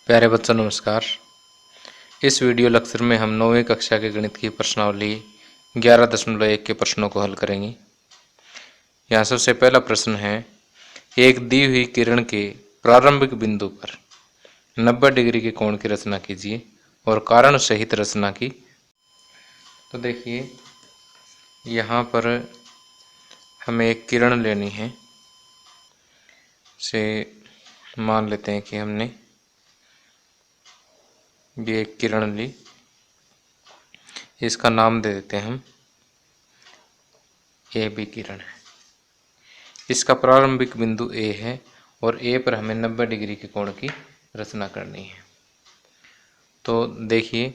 प्यारे बच्चों नमस्कार। इस वीडियो लेक्चर में हम 9वीं कक्षा के गणित की प्रश्नावली 11.1 के प्रश्नों को हल करेंगे। यहाँ सबसे पहला प्रश्न है, एक दी हुई किरण के प्रारंभिक बिंदु पर 90 डिग्री के कोण की रचना कीजिए और कारण सहित रचना की। तो देखिए, यहाँ पर हमें एक किरण लेनी है। से मान लेते हैं कि हमने ये एक किरण ली, इसका नाम दे देते हैं हम ए बी किरण है। इसका प्रारंभिक बिंदु ए है और ए पर हमें 90 डिग्री के कोण की रचना करनी है। तो देखिए,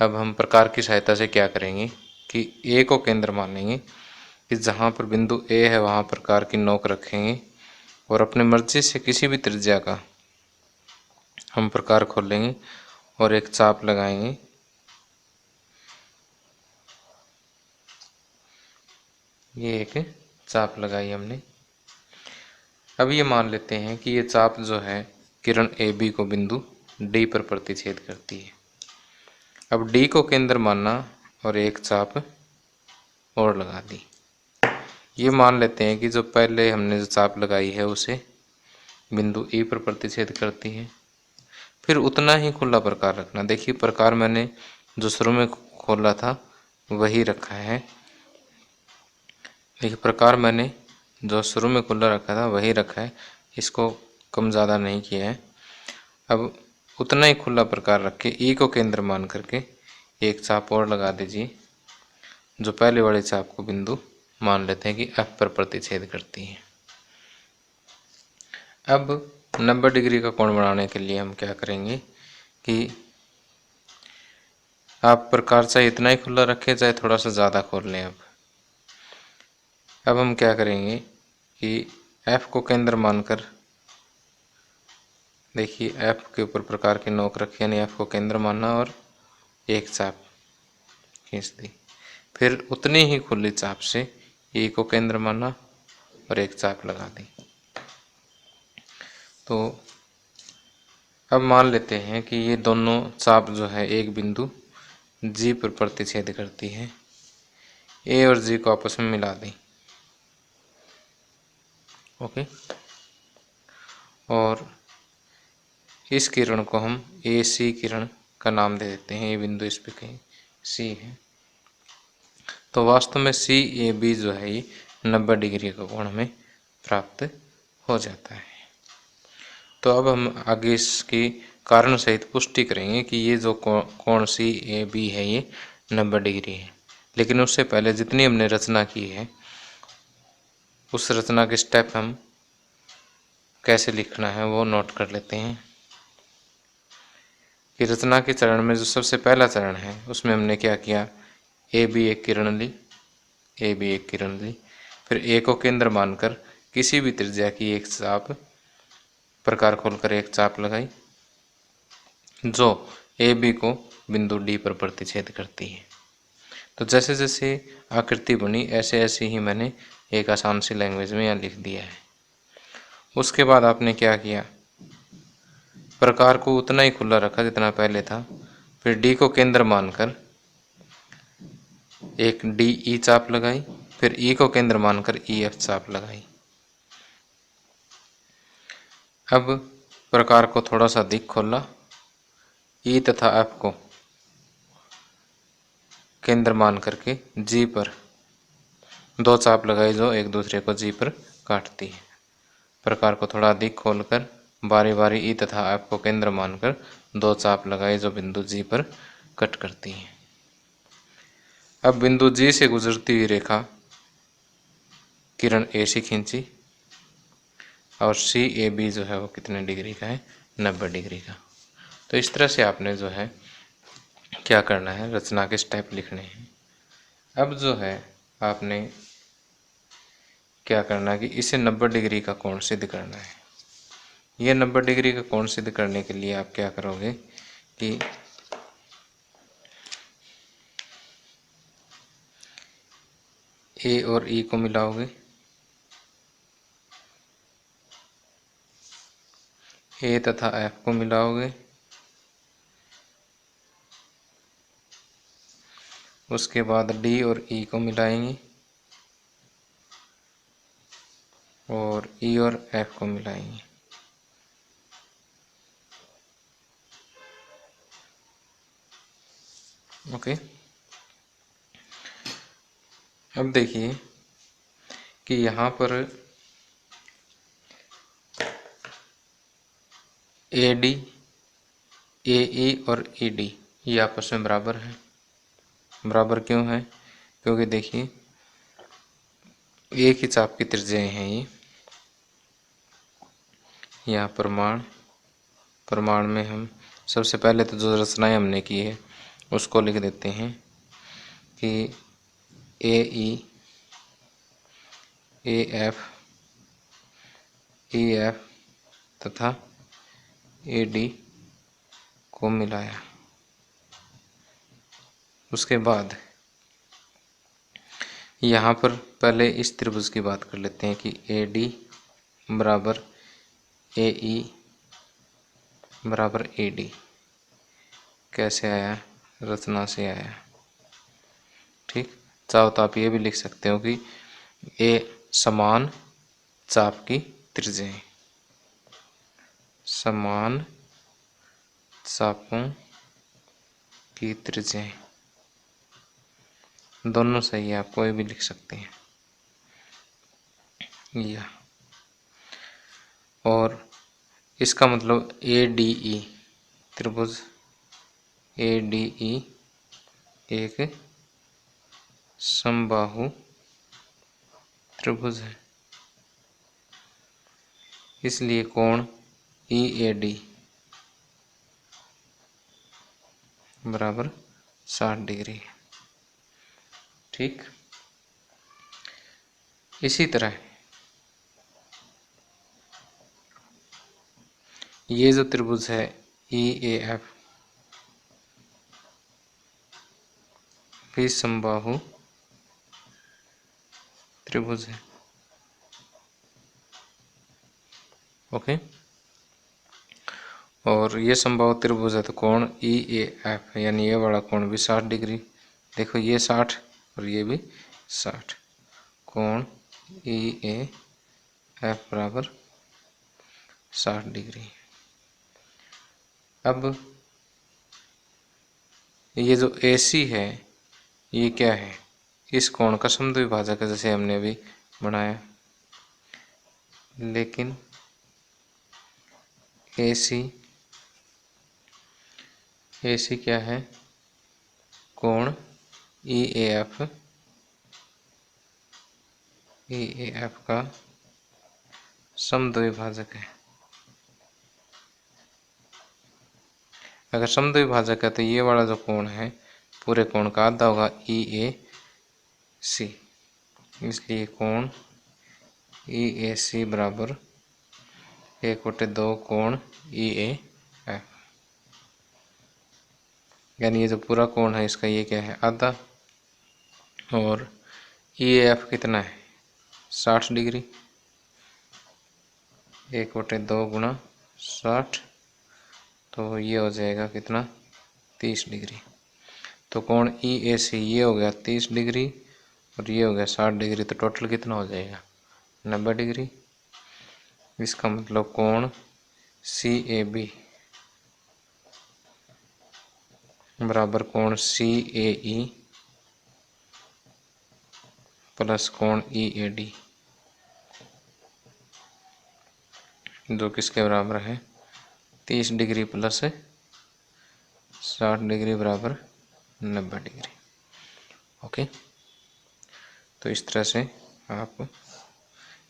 अब हम प्रकार की सहायता से क्या करेंगे कि ए को केंद्र मान लेंगे कि जहाँ पर बिंदु ए है वहाँ प्रकार की नोक रखेंगे और अपने मर्जी से किसी भी त्रिज्या का हम प्रकार खोल लेंगे और एक चाप लगाएंगे। ये एक चाप लगाई हमने। अब ये मान लेते हैं कि ये चाप जो है किरण ए बी को बिंदु डी पर प्रतिच्छेद करती है। अब डी को केंद्र मानना और एक चाप और लगा दी। ये मान लेते हैं कि जो पहले हमने जो चाप लगाई है उसे बिंदु ई पर प्रतिच्छेद करती है। फिर उतना ही खुला प्रकार रखना। देखिए, प्रकार मैंने जो शुरू में खोला था वही रखा है। देखिए, प्रकार मैंने जो शुरू में खुला रखा था वही रखा है, इसको कम ज़्यादा नहीं किया है। अब उतना ही खुला प्रकार रख के ई को केंद्र मान करके एक चाप और लगा दीजिए, जो पहले वाले चाप को बिंदु मान लेते हैं कि एफ पर प्रतिच्छेद करती है। अब 90 डिग्री का कोण बनाने के लिए हम क्या करेंगे कि आप प्रकार चाहे इतना ही खुला रखें चाहे थोड़ा सा ज़्यादा खोल लें। अब हम क्या करेंगे कि एफ को केंद्र मानकर, देखिए एफ के ऊपर प्रकार की नोक रखी, यानी एफ को केंद्र मानना और एक चाप खींच दी। फिर उतनी ही खुली चाप से ए को केंद्र माना और एक चाप लगा दी। तो अब मान लेते हैं कि ये दोनों चाप जो है एक बिंदु जी पर प्रतिच्छेद करती है। ए और जी को आपस में मिला दी। ओके, और इस किरण को हम ए सी किरण का नाम दे देते हैं। ये बिंदु इस पे कहीं सी है। तो वास्तव में सी ए बी जो है ये 90 डिग्री का कोण हमें प्राप्त हो जाता है। तो अब हम आगे इसकी कारण सहित पुष्टि करेंगे कि ये जो कोण सी ए बी है ये 90 डिग्री है। लेकिन उससे पहले जितनी हमने रचना की है उस रचना के स्टेप हम कैसे लिखना है वो नोट कर लेते हैं। कि रचना के चरण में जो सबसे पहला चरण है उसमें हमने क्या किया, ए बी एक किरण ली, ए बी एक किरण ली। फिर ए को केंद्र मानकर किसी भी त्रिज्या की एक चाप प्रकार खोलकर एक चाप लगाई जो ए बी को बिंदु डी पर प्रतिच्छेद करती है। तो जैसे जैसे आकृति बनी ऐसे ऐसे ही मैंने एक आसान सी लैंग्वेज में यहाँ लिख दिया है। उसके बाद आपने क्या किया, प्रकार को उतना ही खुला रखा जितना पहले था। फिर डी को केंद्र मानकर एक डी ई चाप लगाई। फिर ई को केंद्र मानकर ई एफ चाप लगाई। अब प्रकार को थोड़ा सा अधिक खोला, ई तथा एफ को केंद्र मान करके जी पर दो चाप लगाई जो एक दूसरे को जी पर काटती है। प्रकार को थोड़ा अधिक खोलकर बारी बारी ई तथा एफ को केंद्र मानकर दो चाप लगाई जो बिंदु जी पर कट करती है। अब बिंदु जी से गुजरती हुई रेखा किरण ए सी खींची और सी ए बी जो है वो कितने डिग्री का है, 90 डिग्री का। तो इस तरह से आपने जो है क्या करना है, रचना के स्टेप लिखने हैं। अब जो है आपने क्या करना है कि इसे 90 डिग्री का कोण सिद्ध करना है। ये 90 डिग्री का कोण सिद्ध करने के लिए आप क्या करोगे कि ए और ई को मिलाओगे, ए तथा एफ को मिलाओगे, उसके बाद डी और ई को मिलाएंगे और ई और एफ को मिलाएंगे। ओके, अब देखिए कि यहाँ पर ए डी, ए ई और ई डी ये आपस में बराबर है। बराबर क्यों है? क्योंकि देखिए एक ही चाप की त्रिज्याएं हैं ये। यहाँ प्रमाण में हम सबसे पहले तो जो रचनाएं हमने की है उसको लिख देते हैं कि ए ई, ए एफ, ई एफ तथा ए डी को मिलाया। उसके बाद यहाँ पर पहले इस त्रिभुज की बात कर लेते हैं कि ए डी बराबर ए ई बराबर ए डी कैसे आया? रचना से आया। ठीक, चाहो तो आप ये भी लिख सकते हो कि ए समान चाप की त्रिज्याएं, समान चापों की त्रिज्याएं, दोनों सही है, आप कोई भी लिख सकते हैं या। और इसका मतलब ए डी ई त्रिभुज, ए डी ई एक समबाहु त्रिभुज है, इसलिए कोण ई ए डी बराबर 60 डिग्री है। ठीक, इसी तरह ये जो त्रिभुज है ई ए एफ भी समबाहु त्रिभुज है। ओके, और ये समबाहु त्रिभुज है तो कोण ई ए एफ यानी ये वाला कोण भी 60 डिग्री। देखो ये 60 और ये भी 60, कोण ई ए एफ बराबर 60 डिग्री। अब ये जो ए सी है ये क्या है? इस कोण का समद्विभाजक है जैसे हमने अभी बनाया, लेकिन ए सी क्या है? कोण ई ए एफ का समद्विभाजक है। अगर समद्विभाजक है तो ये वाला जो कोण है पूरे कोण का आधा होगा ई ए सी, इसलिए कोण ई ए सी बराबर 1/2 कोण ई ए एफ, यानी ये जो पूरा कोण है इसका ये क्या है? आधा। और ई ए एफ कितना है? 60 डिग्री, 1/2 गुणा 60, तो ये हो जाएगा कितना? 30 डिग्री। तो कोण ई ए सी ये हो गया 30 डिग्री और ये हो गया 60 डिग्री, तो टोटल कितना हो जाएगा? 90 डिग्री। इसका मतलब कोण सी ए बी बराबर कोण सी ए ई प्लस कोण ई ए डी, जो किसके बराबर है? 30 डिग्री प्लस 60 डिग्री बराबर 90 डिग्री। ओके, तो इस तरह से आप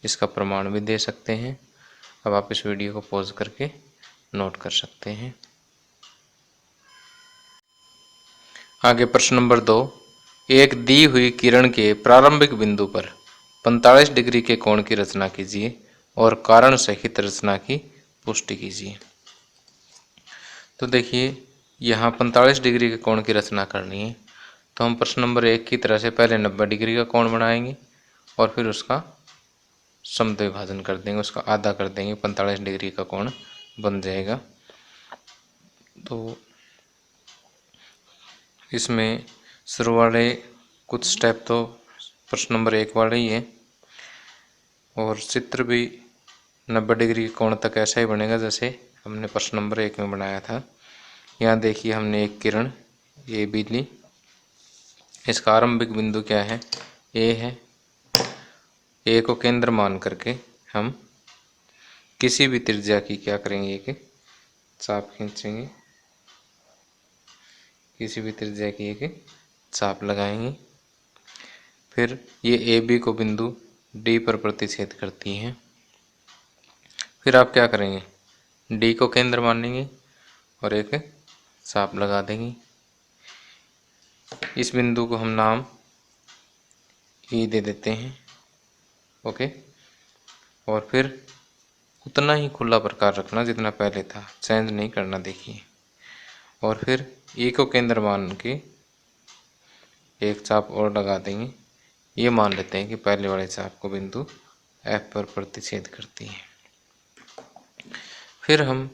इसका प्रमाण भी दे सकते हैं। अब आप इस वीडियो को पॉज करके नोट कर सकते हैं। आगे प्रश्न नंबर 2, एक दी हुई किरण के प्रारंभिक बिंदु पर 45 डिग्री के कोण की रचना कीजिए और कारण सहित रचना की पुष्टि कीजिए। तो देखिए यहाँ 45 डिग्री के कोण की रचना करनी है, तो हम प्रश्न नंबर 1 की तरह से पहले 90 डिग्री का कोण बनाएंगे और फिर उसका समद्विभाजन कर देंगे, उसका आधा कर देंगे, 45 डिग्री का कोण बन जाएगा। तो इसमें शुरू वाले कुछ स्टेप तो प्रश्न नंबर 1 वाले ही हैं, और चित्र भी 90 डिग्री कोण तक ऐसा ही बनेगा जैसे हमने प्रश्न नंबर 1 में बनाया था। यहाँ देखिए हमने एक किरण ए बी ली। इसका आरंभिक बिंदु क्या है? ए है। ए को केंद्र मान करके हम किसी भी त्रिज्या की क्या करेंगे? एक चाप खींचेंगे, किसी भी त्रिज्या की एक चाप लगाएंगे। फिर ये ए बी को बिंदु डी पर प्रतिच्छेद करती हैं। फिर आप क्या करेंगे? डी को केंद्र मानेंगे और एक चाप लगा देंगे। इस बिंदु को हम नाम ई दे देते हैं। ओके। और फिर उतना ही खुला प्रकार रखना जितना पहले था, चेंज नहीं करना। देखिए, और फिर ई को केंद्र मान के एक चाप और लगा देंगे। ये मान लेते हैं कि पहले वाले चाप को बिंदु एफ पर प्रतिच्छेद करती है। फिर हम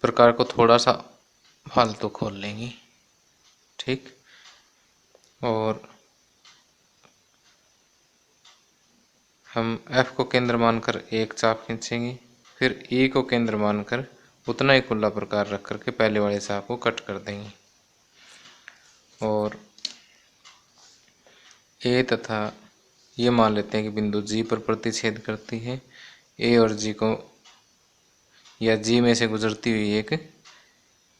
प्रकार को थोड़ा सा फालतू खोल लेंगे, ठीक। और हम एफ को केंद्र मानकर एक चाप खींचेंगे। फिर ई को केंद्र मानकर उतना ही खुला प्रकार रख करके पहले वाले चाप को कट कर देंगे। और ए तथा ये मान लेते हैं कि बिंदु जी पर प्रतिच्छेद करती है। ए और जी को या जी में से गुजरती हुई एक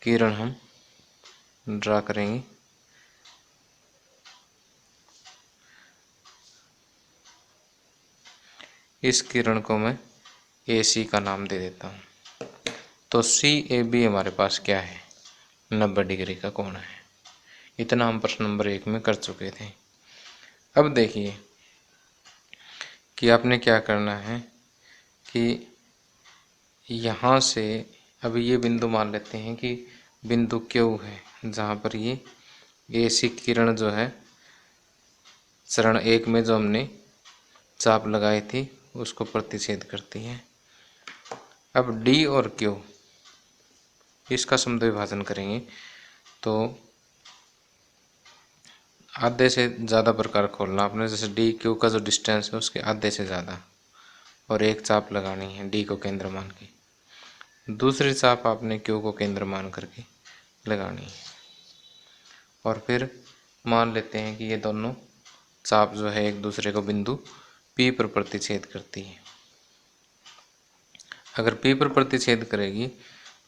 किरण हम ड्रा करेंगे। इस किरण को मैं ए सी का नाम दे देता हूँ। तो सी ए बी हमारे पास क्या है? 90 डिग्री का कोण है। इतना हम प्रश्न नंबर 1 में कर चुके थे। अब देखिए कि आपने क्या करना है कि यहाँ से अभी ये बिंदु मान लेते हैं कि बिंदु क्यू है, जहाँ पर ये ए सी किरण जो है चरण 1 में जो हमने चाप लगाई थी उसको प्रतिच्छेद करती है। अब डी और क्यू इसका समुद्र विभाजन करेंगे तो आधे से ज़्यादा प्रकार खोलना आपने। जैसे डी क्यू का जो डिस्टेंस है उसके आधे से ज़्यादा, और एक चाप लगानी है डी को केंद्र मान के। दूसरी चाप आपने क्यू को केंद्र मान करके लगानी है। और फिर मान लेते हैं कि ये दोनों चाप जो है एक दूसरे को बिंदु पी पर प्रतिच्छेद करती है। अगर पी पर प्रतिच्छेद करेगी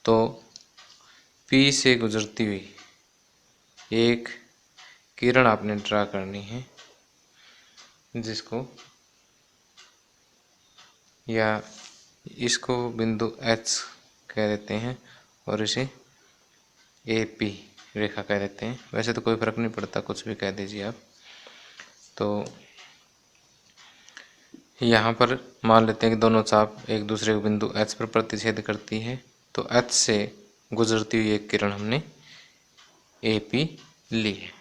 तो पी से गुजरती हुई एक किरण आपने ड्रा करनी है, जिसको या इसको बिंदु एच कह देते हैं और इसे ए पी रेखा कह देते हैं। वैसे तो कोई फर्क नहीं पड़ता, कुछ भी कह दीजिए आप। तो यहाँ पर मान लेते हैं कि दोनों चाप एक दूसरे को बिंदु एच पर प्रतिच्छेद करती है। तो एच से गुजरती हुई एक किरण हमने ए पी ली है।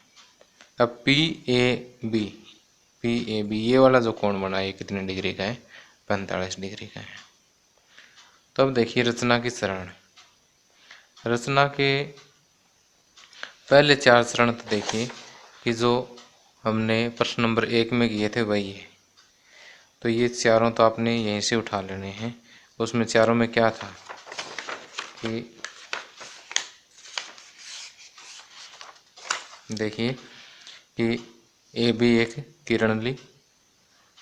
अब पी ए बी ये वाला जो कोण बना है कितने डिग्री का है? 45 डिग्री का है। तो अब देखिए रचना की चरण। रचना के पहले 4 चरण तो देखिए कि जो हमने प्रश्न नंबर 1 में किए थे वही है। तो ये चारों तो आपने यहीं से उठा लेने हैं। उसमें चारों में क्या था कि देखिए कि ए बी एक किरण ली,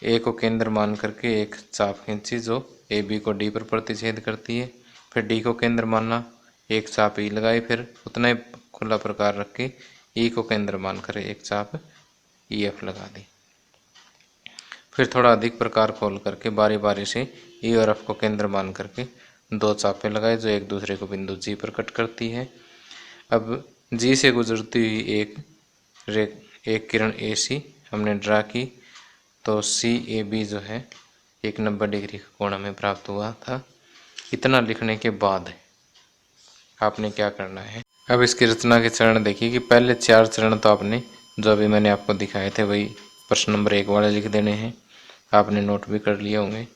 ए को केंद्र मान करके एक चाप खींची जो ए बी को डी पर प्रतिच्छेद करती है। फिर डी को केंद्र मानना, एक चाप ई लगाई, फिर उतना ही खुला प्रकार रख के ई को केंद्र मानकर एक चाप ई एफ लगा दी। फिर थोड़ा अधिक प्रकार खोल करके बारी बारी से ई और एफ को केंद्र मान करके 2 चापें लगाए जो एक दूसरे को बिंदु जी पर कट करती है। अब जी से गुजरती हुई एक किरण ए सी हमने ड्रा की। तो सी ए बी जो है एक 90 डिग्री का कोण हमें प्राप्त हुआ था। इतना लिखने के बाद आपने क्या करना है? अब इसकी रचना के चरण देखिए कि पहले 4 चरण तो आपने जो अभी मैंने आपको दिखाए थे वही प्रश्न नंबर 1 वाले लिख देने हैं। आपने नोट भी कर लिए होंगे।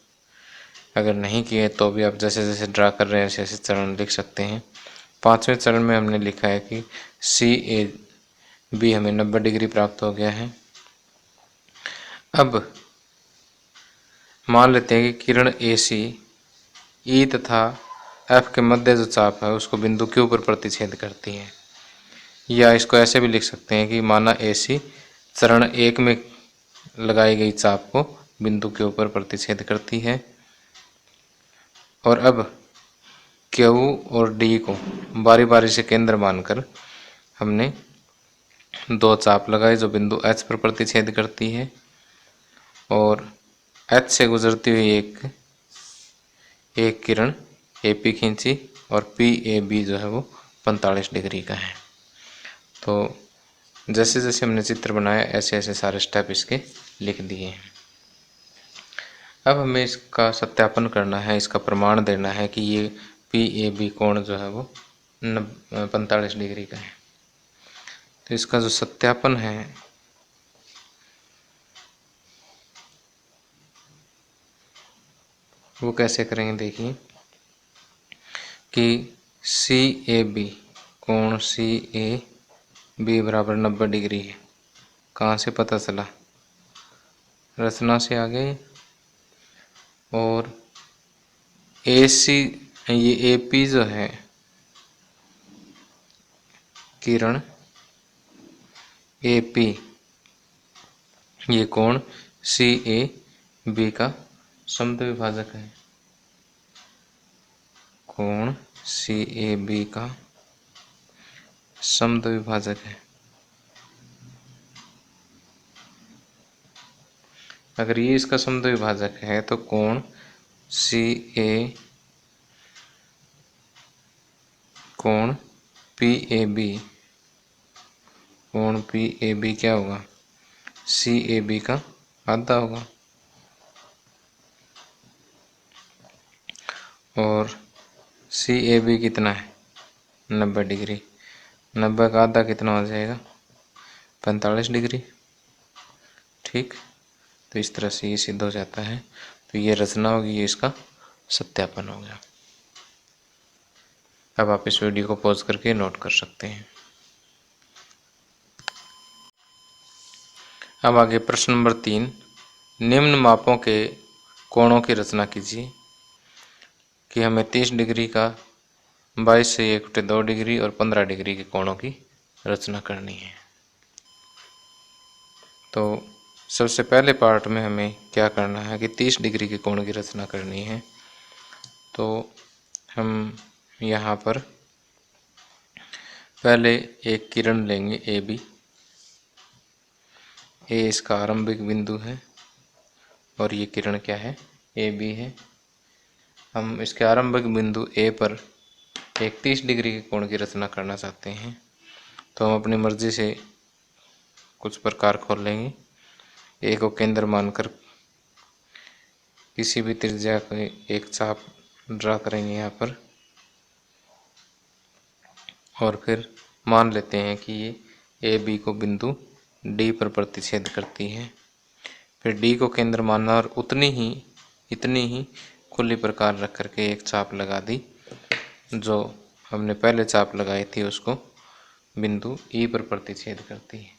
अगर नहीं किए तो भी आप जैसे जैसे ड्रा कर रहे हैं ऐसे ऐसे चरण लिख सकते हैं। 5वें चरण में हमने लिखा है कि CAB हमें 90 डिग्री प्राप्त हो गया है। अब मान लेते हैं कि किरण AC E तथा F के मध्य जो चाप है उसको बिंदु Q पर प्रतिच्छेद करती है। या इसको ऐसे भी लिख सकते हैं कि माना AC चरण 1 में लगाई गई चाप को बिंदु Q पर प्रतिच्छेद करती है, और अब Q और D को बारी बारी से केंद्र मानकर हमने 2 चाप लगाई जो बिंदु H पर प्रतिच्छेद करती है, और H से गुजरती हुई एक किरण AP खींची और PAB जो है वो 45 डिग्री का है। तो जैसे जैसे हमने चित्र बनाया ऐसे ऐसे सारे स्टेप इसके लिख दिए हैं। अब हमें इसका सत्यापन करना है, इसका प्रमाण देना है कि ये PAB कोण जो है वो 45 डिग्री का है। तो इसका जो सत्यापन है वो कैसे करेंगे, देखिए कि CAB कोण CAB बराबर 90 डिग्री है। कहाँ से पता चला, रचना से आ गए। और AC ये AP जो है किरण AP ये कोण CAB का समद्विभाजक है। कोण CAB का समद्विभाजक है। अगर ये इसका समद्विभाजक है तो कोण PAB क्या होगा, CAB का आधा होगा। और CAB कितना है, 90 डिग्री। 90 का आधा कितना हो जाएगा, 45 डिग्री। ठीक, तो इस तरह से ये सिद्ध हो जाता है। तो ये रचना होगी, ये इसका सत्यापन हो गया। अब आप इस वीडियो को पॉज करके नोट कर सकते हैं। अब आगे प्रश्न नंबर 3, निम्न मापों के कोणों की रचना कीजिए। कि हमें 30 डिग्री का 22 से 1/2 डिग्री और 15 डिग्री के कोणों की रचना करनी है। तो सबसे पहले पार्ट में हमें क्या करना है कि 30 डिग्री के कोण की रचना करनी है। तो हम यहाँ पर पहले एक किरण लेंगे AB। A इसका आरंभिक बिंदु है और ये किरण क्या है, AB है। हम इसके आरंभिक बिंदु A पर एक 30 डिग्री के कोण की रचना करना चाहते हैं। तो हम अपनी मर्जी से कुछ प्रकार खोल लेंगे। A को केंद्र मानकर किसी भी त्रिज्या को एक चाप ड्रा करेंगे यहाँ पर, और फिर मान लेते हैं कि ये AB को बिंदु D पर प्रतिच्छेद करती है। फिर D को केंद्र मानना और इतनी ही खुली प्रकार रख करके एक चाप लगा दी, जो हमने पहले चाप लगाई थी उसको बिंदु E पर प्रतिच्छेद करती है।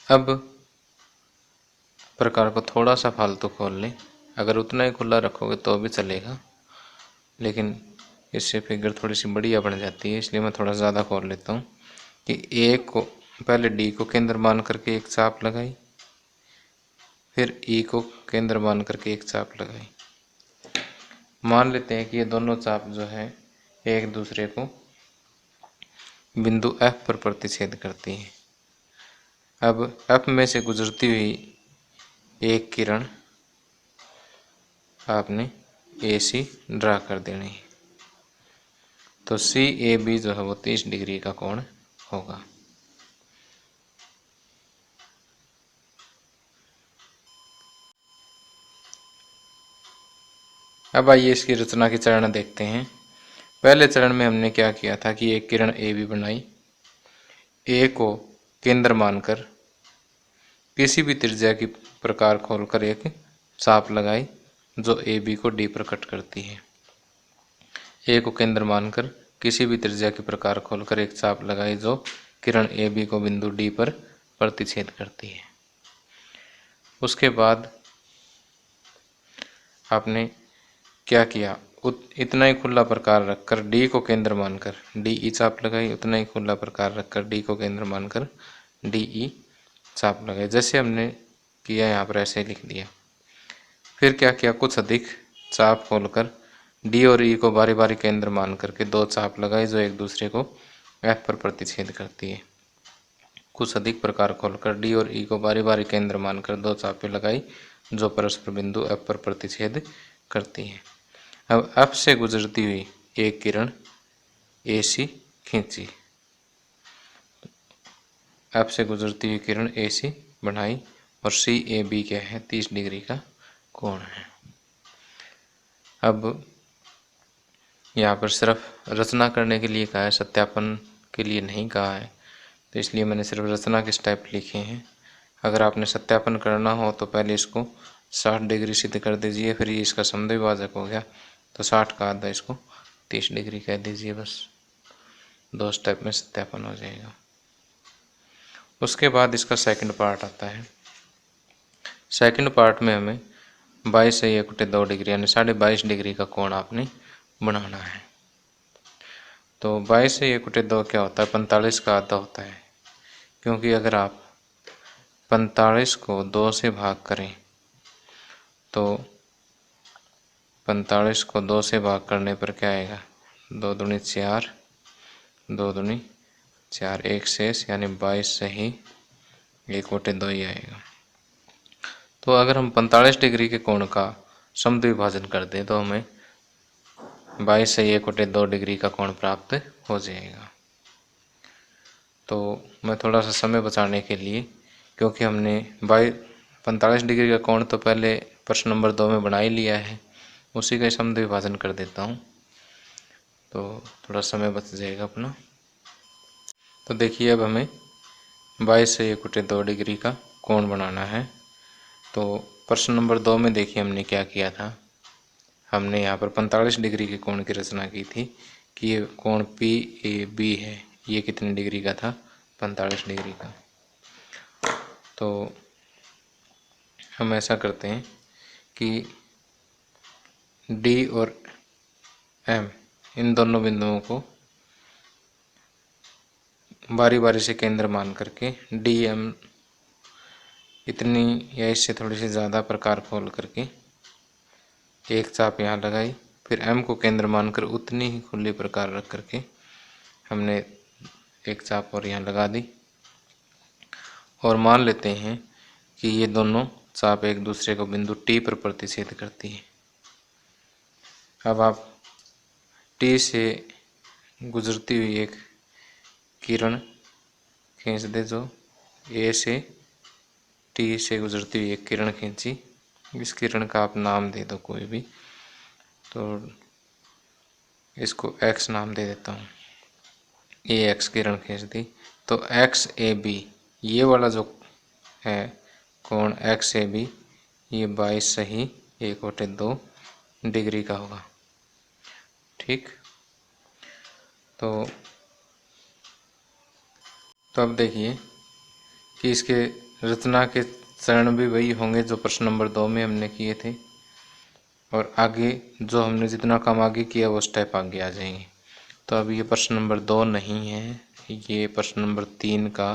अब प्रकार को थोड़ा सा फालतू खोल लें, अगर उतना ही खुला रखोगे तो भी चलेगा, लेकिन इससे फिगर थोड़ी सी बढ़िया बन जाती है, इसलिए मैं थोड़ा ज़्यादा खोल लेता हूँ। कि A को पहले D को केंद्र मान करके एक चाप लगाई, फिर E को केंद्र मान करके एक चाप लगाई। मान लेते हैं कि ये दोनों चाप जो है एक दूसरे को बिंदु F पर प्रतिच्छेद करती हैं। अब F में से गुजरती हुई एक किरण आपने AC ड्रा कर देनी है। तो CAB जो है वो 30 डिग्री का कोण होगा। अब आइए इसकी रचना की चरण देखते हैं। पहले चरण में हमने क्या किया था कि एक किरण AB बनाई, A को केंद्र मानकर किसी भी त्रिज्या की प्रकार खोलकर एक चाप लगाई जो ए बी को डी पर कट करती है। ए को केंद्र मानकर किसी भी त्रिज्या के प्रकार खोलकर एक चाप लगाई जो किरण ए बी को बिंदु डी पर प्रतिच्छेद करती है। उसके बाद आपने क्या किया, इतना ही खुला प्रकार रखकर डी को केंद्र मानकर डी ई चाप लगाई, उतना ही खुला प्रकार रखकर डी को केंद्र मानकर डी ई चाप लगाई। जैसे हमने किया यहाँ पर ऐसे लिख दिया। फिर क्या किया, कुछ अधिक चाप खोलकर डी और ई को बारी बारी केंद्र मान करके दो चाप लगाई जो एक दूसरे को एफ पर प्रतिच्छेद करती है। कुछ अधिक प्रकार खोलकर डी और ई को बारी बारी केंद्र मानकर दो चापें लगाई जो परस्पर बिंदु एफ पर प्रतिच्छेद करती है। अब एफ से गुजरती हुई एक किरण ए सी खींची, एफ से गुजरती हुई किरण ए सी बनाई और सी ए बी क्या है, 30 डिग्री का कोण है। अब यहाँ पर सिर्फ रचना करने के लिए कहा है, सत्यापन के लिए नहीं कहा है, तो इसलिए मैंने सिर्फ रचना के स्टेप लिखे हैं। अगर आपने सत्यापन करना हो तो पहले इसको 60 डिग्री सिद्ध कर दीजिए, फिर ये इसका समद्विभाजक हो गया तो 60 का आधा इसको 30 डिग्री कह दीजिए, बस 2 स्टेप में सत्यापन हो जाएगा। उसके बाद इसका सेकंड पार्ट आता है। सेकंड पार्ट में हमें 22 से 1/2 डिग्री यानी 22.5 डिग्री का कोण आपने बनाना है। तो 22 से 1/2 क्या होता है, 45 का आधा होता है, क्योंकि अगर आप 45 को 2 से भाग करें तो 45 को 2 से भाग करने पर क्या आएगा, 2 दूनी 4, 2 दूनी 4, एक शेष यानी 22 से ही 1/2 ही आएगा। तो अगर हम 45 डिग्री के कोण का समद्विभाजन कर दें तो हमें 22 से 1/2 डिग्री का कोण प्राप्त हो जाएगा। तो मैं थोड़ा सा समय बचाने के लिए, क्योंकि हमने 45 डिग्री का कोण तो पहले प्रश्न नंबर 2 में बना ही लिया है, उसी का समद्विभाजन कर देता हूँ तो थोड़ा समय बच जाएगा अपना। तो देखिए अब हमें 22 से 1/2 डिग्री का कोण बनाना है। तो प्रश्न नंबर 2 में देखिए हमने क्या किया था, हमने यहाँ पर 45 डिग्री के कोण की रचना की थी कि ये कोण पी ए बी है, ये कितने डिग्री का था, 45 डिग्री का। तो हम ऐसा करते हैं कि डी और एम इन दोनों बिंदुओं को बारी बारी से केंद्र मान करके डी एम इतनी या इससे थोड़ी सी ज़्यादा प्रकार खोल करके एक चाप यहाँ लगाई, फिर एम को केंद्र मानकर उतनी ही खुली प्रकार रख करके हमने एक चाप और यहाँ लगा दी और मान लेते हैं कि ये दोनों चाप एक दूसरे को बिंदु टी पर प्रतिच्छेद करती है। अब आप टी से गुजरती हुई एक किरण खींच दे, जो ए से टी से गुजरती हुई एक किरण खींची, इस किरण का आप नाम दे दो कोई भी, तो इसको एक्स नाम दे देता हूँ। ए एक्स किरण खींच दी तो एक्स ए बी ये वाला जो है कोण एक्स ए बी ये 22 से ही 1/2 डिग्री का होगा। ठीक, तो अब देखिए कि इसके रचना के चरण भी वही होंगे जो प्रश्न नंबर 2 में हमने किए थे, और आगे जो हमने जितना काम आगे किया वो स्टेप आगे आ जाएंगे। तो अब ये प्रश्न नंबर 2 नहीं है, ये प्रश्न नंबर 3 का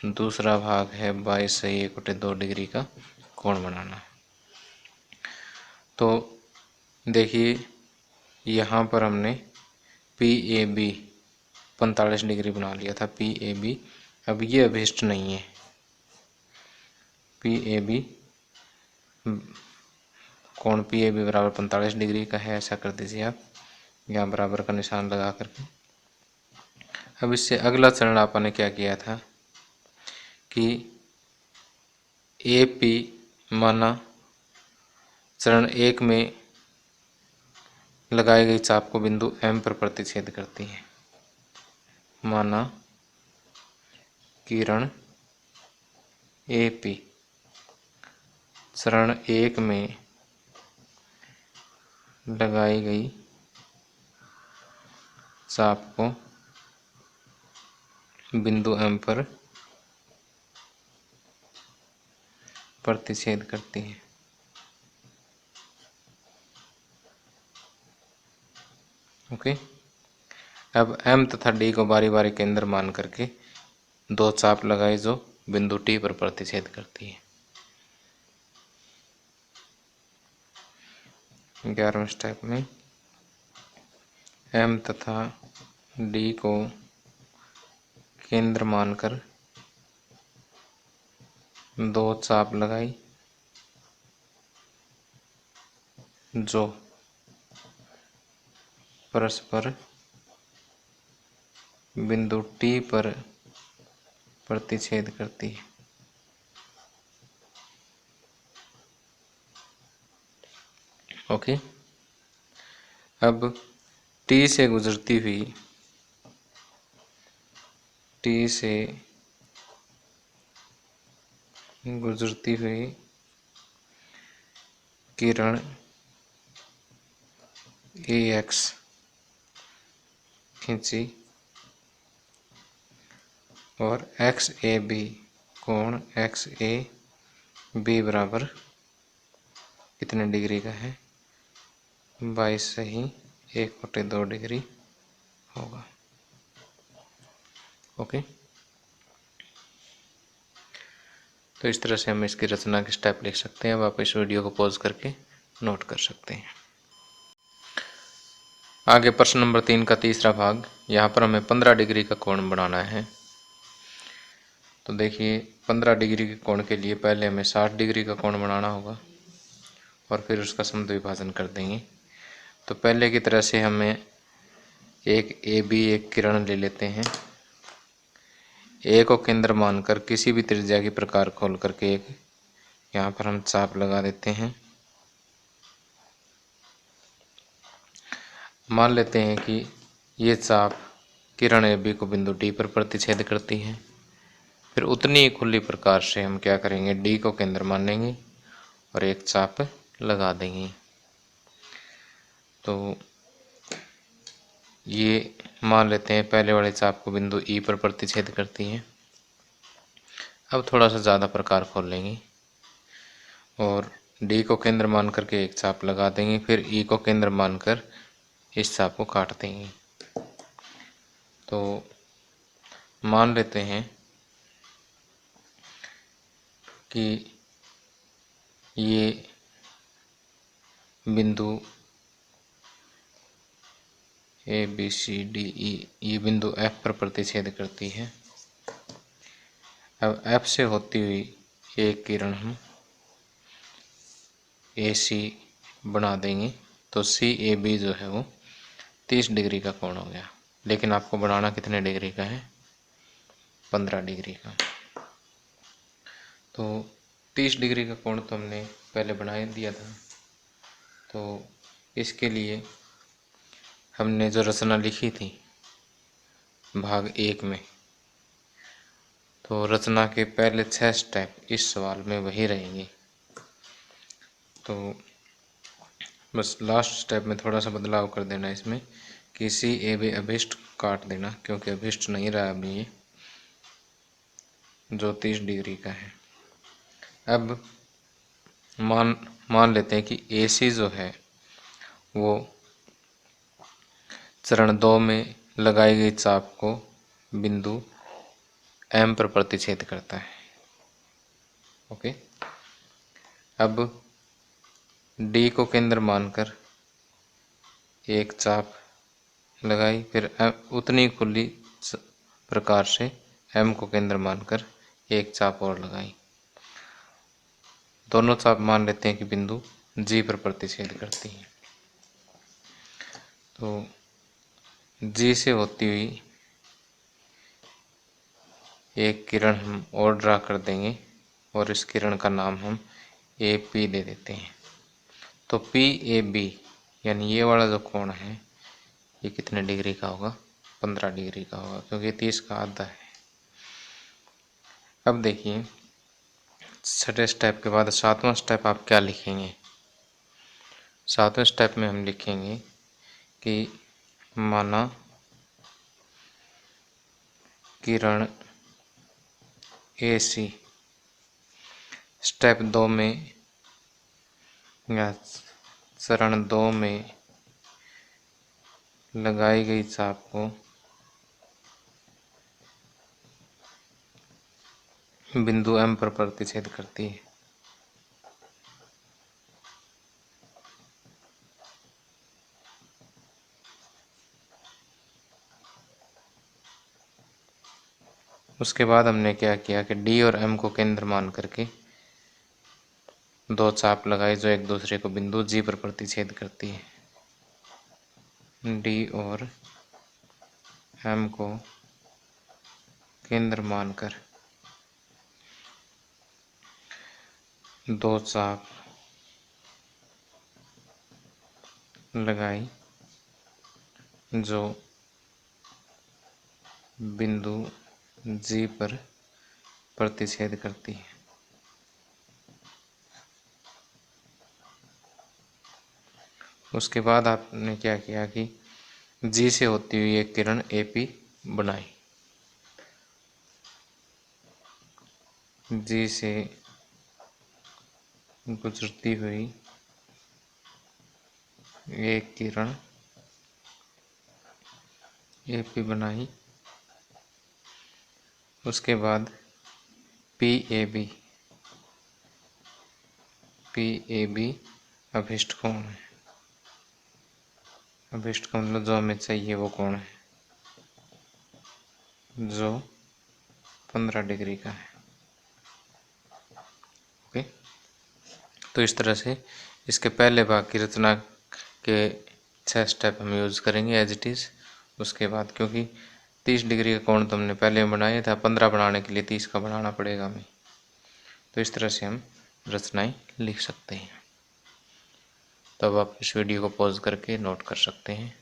दूसरा भाग है, 22 से 1/2 डिग्री का कोण बनाना। तो देखिए यहाँ पर हमने पी ए बी 45 डिग्री बना लिया था, पी ए बी। अब ये अभिष्ट नहीं है, पी ए बी कोण पी ए बी बराबर 45 डिग्री का है, ऐसा कर दीजिए आप यहाँ बराबर का निशान लगा करके। अब इससे अगला चरण आपने क्या किया था कि ए पी माना चरण 1 में लगाई गई चाप को बिंदु एम पर प्रतिच्छेद करती है। माना किरण ए पी चरण 1 में लगाई गई चाप को बिंदु M पर प्रतिच्छेद करती है। ओके। अब M तथा D को बारी बारी केंद्र मान करके दो चाप लगाई जो बिंदु T पर प्रतिच्छेद करती है। 11वें स्टेप में M तथा D को केंद्र मानकर दो चाप लगाई जो परस्पर बिंदु T पर प्रतिच्छेद करती है। ओके। अब T से गुजरती हुई किरण AX खींची और XAB कोण XAB बराबर कितने डिग्री का है? 22 से ही 1/2 डिग्री होगा। ओके। तो इस तरह से हम इसकी रचना के स्टेप लिख सकते हैं। अब आप इस वीडियो को पॉज करके नोट कर सकते हैं। आगे प्रश्न नंबर 3 का तीसरा भाग। यहाँ पर हमें 15 डिग्री का कोण बनाना है। तो देखिए 15 डिग्री के कोण के लिए पहले हमें 60 डिग्री का कोण बनाना होगा और फिर उसका समद्विभाजन कर देंगे। तो पहले की तरह से हमें एक AB एक किरण ले लेते हैं। A को केंद्र मानकर किसी भी त्रिज्या की प्रकार खोल करके एक यहाँ पर हम चाप लगा देते हैं। मान लेते हैं कि ये चाप किरण AB को बिंदु D पर प्रतिच्छेद करती है। फिर उतनी ही खुली प्रकार से हम क्या करेंगे, D को केंद्र मानेंगे और एक चाप लगा देंगे। तो ये मान लेते हैं पहले वाले चाप को बिंदु E पर प्रतिच्छेद करती है। अब थोड़ा सा ज़्यादा प्रकार खोल लेंगे और D को केंद्र मान करके एक चाप लगा देंगे। फिर E को केंद्र मानकर इस चाप को काट देंगे। तो मान लेते हैं कि ये बिंदु ABCDE ये बिंदु F पर प्रतिच्छेद करती है। अब F से होती हुई एक किरण हम AC बना देंगे। तो CAB जो है वो 30 डिग्री का कोण हो गया। लेकिन आपको बनाना कितने डिग्री का है? 15 डिग्री का। तो 30 डिग्री का कोण तो हमने पहले बना ही दिया था। तो इसके लिए हमने जो रचना लिखी थी भाग 1 में, तो रचना के पहले 6 स्टेप इस सवाल में वही रहेंगे। तो बस लास्ट स्टेप में थोड़ा सा बदलाव कर देना इसमें कि CAB अभिष्ट काट देना, क्योंकि अभिष्ट नहीं रहा अभी ये जो 30 डिग्री का है। अब मान लेते हैं कि AC जो है वो चरण 2 में लगाई गई चाप को बिंदु M पर प्रतिच्छेद करता है। ओके। अब D को केंद्र मानकर एक चाप लगाई, फिर उतनी खुली प्रकार से M को केंद्र मानकर एक चाप और लगाई। दोनों चाप मान लेते हैं कि बिंदु G पर प्रतिच्छेद करती हैं। तो G से होती हुई एक किरण हम और ड्रा कर देंगे और इस किरण का नाम हम AP दे देते हैं। तो PAB यानी ये वाला जो कोण है ये कितने डिग्री का होगा? 15 डिग्री का होगा, क्योंकि 30 का आधा है। अब देखिए छठे स्टेप के बाद 7वां स्टेप आप क्या लिखेंगे? सातवें स्टेप में हम लिखेंगे कि माना किरण AC स्टेप 2 में या चरण 2 में लगाई गई चाप को बिंदु M पर प्रतिच्छेद करती है। उसके बाद हमने क्या किया कि D और M को केंद्र मान करके दो चाप लगाई जो एक दूसरे को बिंदु G पर प्रतिच्छेद करती है। D और M को केंद्र मानकर दो चाप लगाई जो बिंदु G पर प्रतिच्छेद करती है। उसके बाद आपने क्या किया कि G से होती हुई एक किरण AP बनाई। G से गुजरती हुई एक किरण AP बनाई। उसके बाद PAB अभिष्ट कोण है। अभिष्ट कोण मतलब जो हमें चाहिए वो कोण है जो 15 डिग्री का है। ओके, तो इस तरह से इसके पहले भाग की रचना के 6 स्टेप हम यूज़ करेंगे एज इट इज़। उसके बाद क्योंकि 30 डिग्री का कोण तो हमने पहले बनाया था, 15 बनाने के लिए 30 का बनाना पड़ेगा हमें। तो इस तरह से हम रचनाएं लिख सकते हैं। तब आप इस वीडियो को पॉज करके नोट कर सकते हैं।